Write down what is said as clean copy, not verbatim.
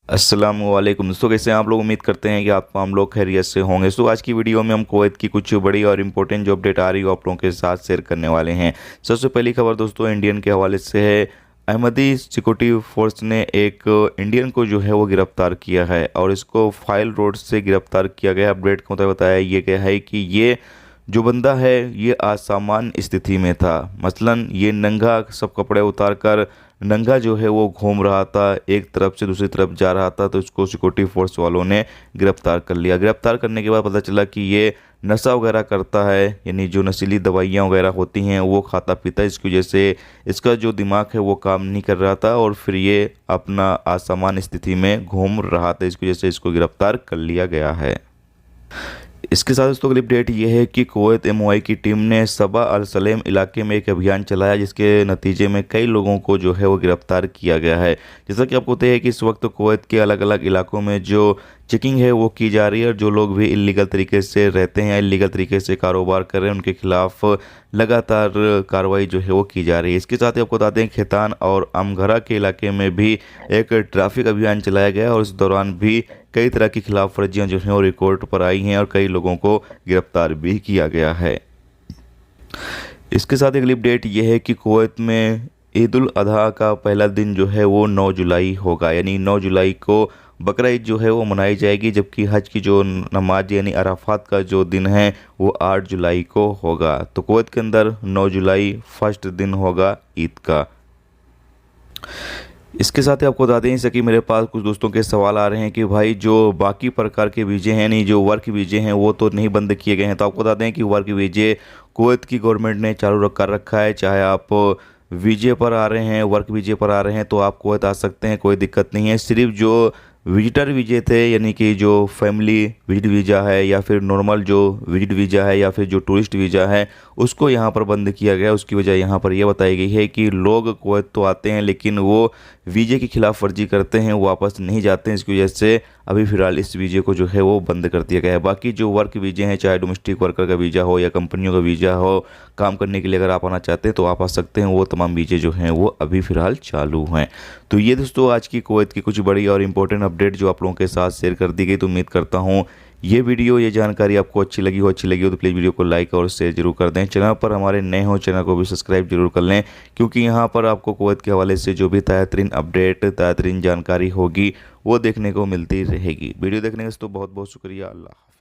अस्सलामुअलैकुम दोस्तों, कैसे हैं आप लोग। उम्मीद करते हैं कि हम लोग खैरियत से होंगे। तो आज की वीडियो में हम कुवैत की कुछ बड़ी और इंपॉर्टेंट जो अपडेट आ रही है आप लोगों के साथ शेयर करने वाले हैं। सबसे पहली खबर दोस्तों इंडियन के हवाले से है। अहमदी सिक्योरिटी फोर्स ने एक इंडियन को जो है वो गिरफ्तार किया है और इसको फाइल रोड से गिरफ्तार किया गया। अपडेट को बताया ये गया है कि ये जो बंदा है ये असामान्य स्थिति में था। मसलन ये नंगा, सब कपड़े उतार कर नंगा जो है वो घूम रहा था, एक तरफ से दूसरी तरफ जा रहा था। तो इसको सिक्योरिटी फोर्स वालों ने गिरफ्तार कर लिया। गिरफ्तार करने के बाद पता चला कि ये नशा वगैरह करता है, यानी जो नशीली दवाइयाँ वगैरह होती हैं वो खाता पीता है। इसकी वजह से इसका जो दिमाग है वो काम नहीं कर रहा था और फिर ये अपना असामान्य स्थिति में घूम रहा था। इसकी वजह से इसको गिरफ्तार कर लिया गया है। इसके साथ दोस्तों अगली अपडेट ये है कि कुवैत एमओआई की टीम ने सबा अल सलेम इलाके में एक अभियान चलाया, जिसके नतीजे में कई लोगों को जो है वो गिरफ्तार किया गया है। जैसा कि आपको पता है कि इस वक्त कुवैत के अलग अलग इलाकों में जो चेकिंग है वो की जा रही है और जो लोग भी इलीगल तरीके से रहते हैं, इलीगल तरीके से कारोबार कर रहे हैं, उनके खिलाफ लगातार कार्रवाई जो है वो की जा रही है। इसके साथ ही आपको बताते हैं खेतान और अमघरा के इलाके में भी एक ट्रैफिक अभियान चलाया गया और इस दौरान भी कई तरह की खिलाफ वर्जियाँ जो हैं वो रिकॉर्ड पर आई हैं और कई लोगों को गिरफ्तार भी किया गया है। इसके साथ अगली अपडेट ये है कि कुवैत में ईद उल अजहा का पहला दिन जो है वो 9 जुलाई होगा, यानी 9 जुलाई को बकरा ईद जो है वो मनाई जाएगी, जबकि हज की जो नमाज यानी अराफात का जो दिन है वो 8 जुलाई को होगा। तो कुवैत के अंदर 9 जुलाई फर्स्ट दिन होगा ईद का। इसके साथ ही आपको बता दें जैसे कि मेरे पास कुछ दोस्तों के सवाल आ रहे हैं कि भाई जो बाकी प्रकार के वीज़े हैं, नहीं जो वर्क वीज़े हैं वो तो नहीं बंद किए गए हैं। तो आपको बता दें कि वर्क वीज़े कुवैत की गवर्नमेंट ने चालू कर रखा है। चाहे आप वीज़े पर आ रहे हैं, वर्क वीज़े पर आ रहे हैं तो आप कुवैत आ सकते हैं, कोई दिक्कत नहीं है। सिर्फ जो विजिटर वीज़े थे, यानी कि जो फैमिली विजिट वीज़ा है या फिर नॉर्मल जो विजिट वीज़ा है या फिर जो टूरिस्ट वीज़ा है, उसको यहाँ पर बंद किया गया। उसकी वजह यहाँ पर यह बताई गई है कि लोग कुवैत तो आते हैं लेकिन वो वीज़े की खिलाफ वर्जी करते हैं, वो वापस नहीं जाते हैं। इसकी वजह से अभी फ़िलहाल इस वीज़े को जो है वो बंद कर दिया गया है। बाकी जो वर्क वीज़े हैं, चाहे डोमेस्टिक वर्कर का वीज़ा हो या कंपनियों का वीज़ा हो, काम करने के लिए अगर आप आना चाहते हैं तो आप आ सकते हैं। वो तमाम वीज़े जो हैं वो अभी फ़िलहाल चालू हैं। तो ये दोस्तों आज की कुवैत की कुछ बड़ी और इंपॉर्टेंट अपडेट जो आप लोगों के साथ शेयर कर दी गई। तो उम्मीद करता हूँ ये वीडियो, ये जानकारी आपको अच्छी लगी हो तो प्लीज़ वीडियो को लाइक और शेयर जरूर कर दें। चैनल पर हमारे नए हो चैनल को भी सब्सक्राइब जरूर कर लें, क्योंकि यहाँ पर आपको कुवैत के हवाले से जो भी ताज़ा तरीन अपडेट, ताज़ा तरीन जानकारी होगी वो देखने को मिलती रहेगी। वीडियो देखने के लिए तो बहुत बहुत शुक्रिया। अल्लाह।